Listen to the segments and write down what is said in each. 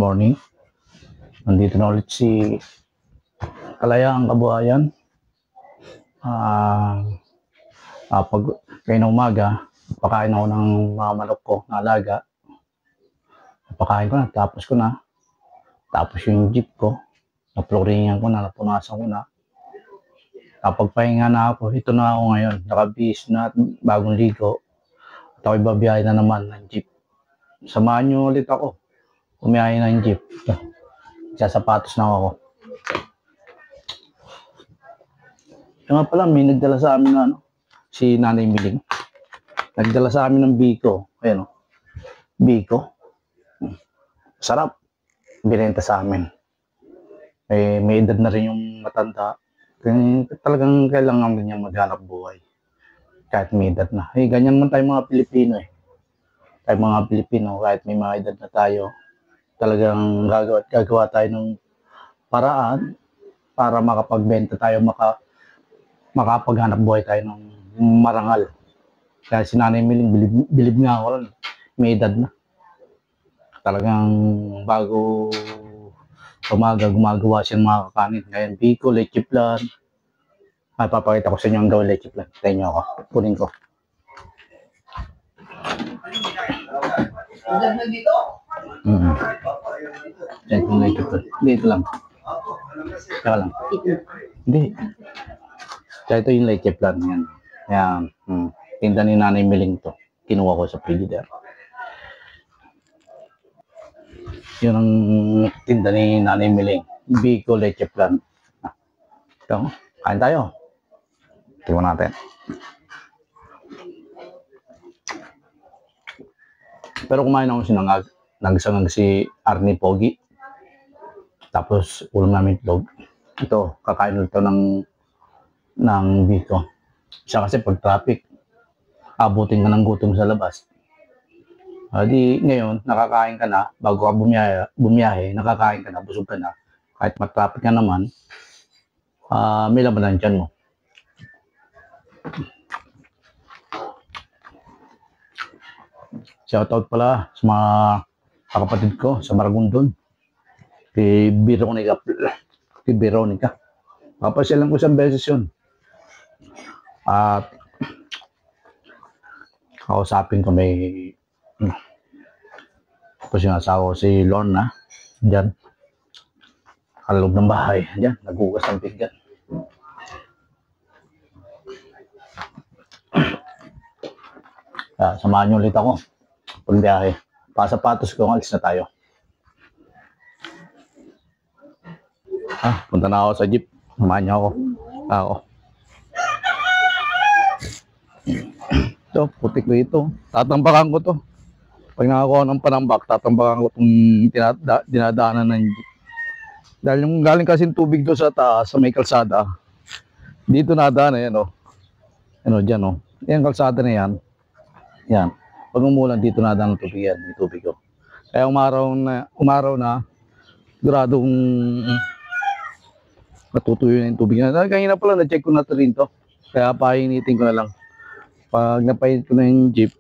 morning. Nandito na ulit si Kalayaang Kabuhayan. Pag kayo na umaga, pakain ako ng mga manok ko na alaga. Pakain ko na, tapos ko na. Tapos yung jeep ko, na-flooringan ko na, napunasan ko na. Kapagpahinga na ako, ito na ako ngayon. Nakabihis na, bagong ligo. At ako'y babiyahe na naman ng jeep. Samahan nyo ulit ako. Umiyahe ng jeep. Sasapatos na ako. Kaya nga pala, may nagdala sa amin na si Nanay Miling. Nagdala sa amin ng biko. Ayan o. Biko. Sarap. Binenta sa amin. May edad na rin yung matanda. Talagang kailangan rin niya maghanap buhay. Kahit may edad na. Ganyan man tayo mga Pilipino Tayo mga Pilipino, kahit may mga edad na tayo, talagang gagawa tayo ng paraan para makapagbenta tayo, makapaghanap buhay tayo ng marangal. Kaya si Nanay Miling, bilib nga ako rin. May edad na. Talagang bago umaga, gumagawa siya ng mga kakanin. Ngayon, biko, leche flan. Papakita ko sa inyo ang gawin leche flan. Tayo nyo ako. Kunin ko. Yan kung leche flan. Dito lang. Saka lang. Hindi. Kaya ito yung leche flan. Yan. Yan. Tinda ni Nanay Miling to. Kinuha ko sa Frigidaire. Yun ang tinda ni Nanay Miling. Biko leche flan. Ito, kain tayo. Tingnan natin. Pero kumain ako sinangag. Nagsangag si Arnie Pogi. Tapos ulam namin itlog. Ito, kakain ulit ito ng biko. Siya kasi pag traffic, abutin ka ng gutom sa labas. Di ngayon, nakakain ka na, bago ka bumiyahe, nakakain ka na, busog ka na. Kahit matraffic ka naman, may labanan dyan mo. Shoutout pala sa mga kapatid ko sa Maragondon. Kay Veronica. Papasyalan ko isang beses yun. At kausapin ko tapos yung asawa ko si Lorna, dyan, kaloob ng bahay, dyan, nagugas ng pinggan. Samahan nyo ulit ako, pagbiyahe. Pasapatos ko, alis na tayo. Punta na ako sa jeep, samahan nyo ako. Ito, putik ko ito, tatambakan ko to. Pag nakakuha ng panambak, tatambakan ko itong dinadaanan ng jeep. Dahil yung galing kasing tubig doon sa taas, sa may kalsada, dito nadaan yan dyan Yan kalsada na yan. Yan. Pag umulan dito nadaan ng tubig yan, may tubig ko. Kaya umaraw na, siguradong natutuyo na yung tubig yan. Kanina pala, na-check ko na rin to. Kaya painitin ko na lang. Pag napainit ko na yung jeep,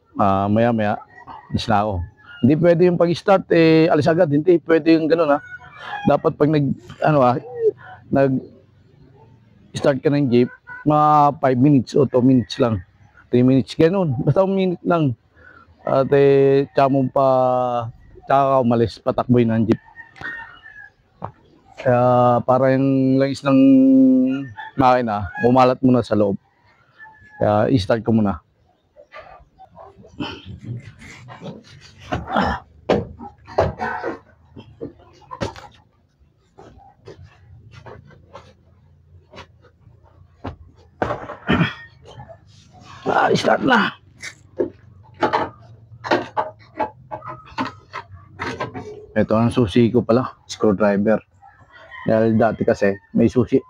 maya-maya, alis na ako. Hindi pwede yung pag-start, alis agad. Hindi pwede yung gano'n, Dapat pag nag-start ka ng jeep, mga 5 minutes o 2 minutes lang. 3 minutes, gano'n. Basta 1 minute lang. At tsaka ka umalis, patakboy ng jeep. Kaya para yung langis ng makina, umalat muna sa loob. Kaya i-start ko muna. Start na. Ito ang susi ko pala, screwdriver. Dahil dati kasi may susi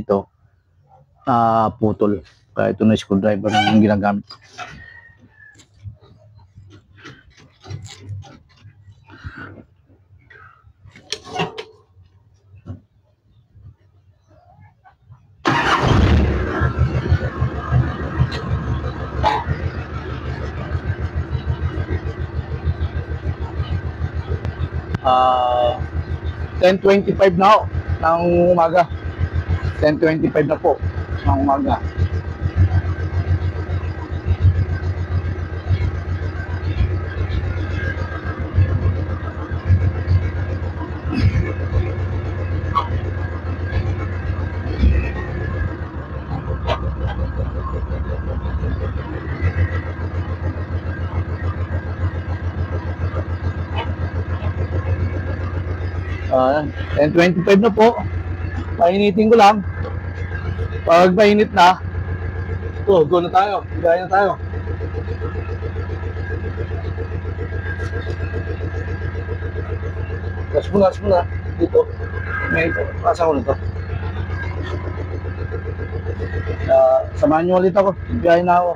ito, putol. Kaya ito na screwdriver ang ginagamit. 10:25 na ako ng umaga. 10:25 na po ng umaga. Ah, 10:25 na po. Painitin ko lang. Pag mainit na, ito, go na tayo. Bigay na tayo. Gas muna. Dito. May pasa ko na ito. Samahan nyo ulit ako. Bigay na ako.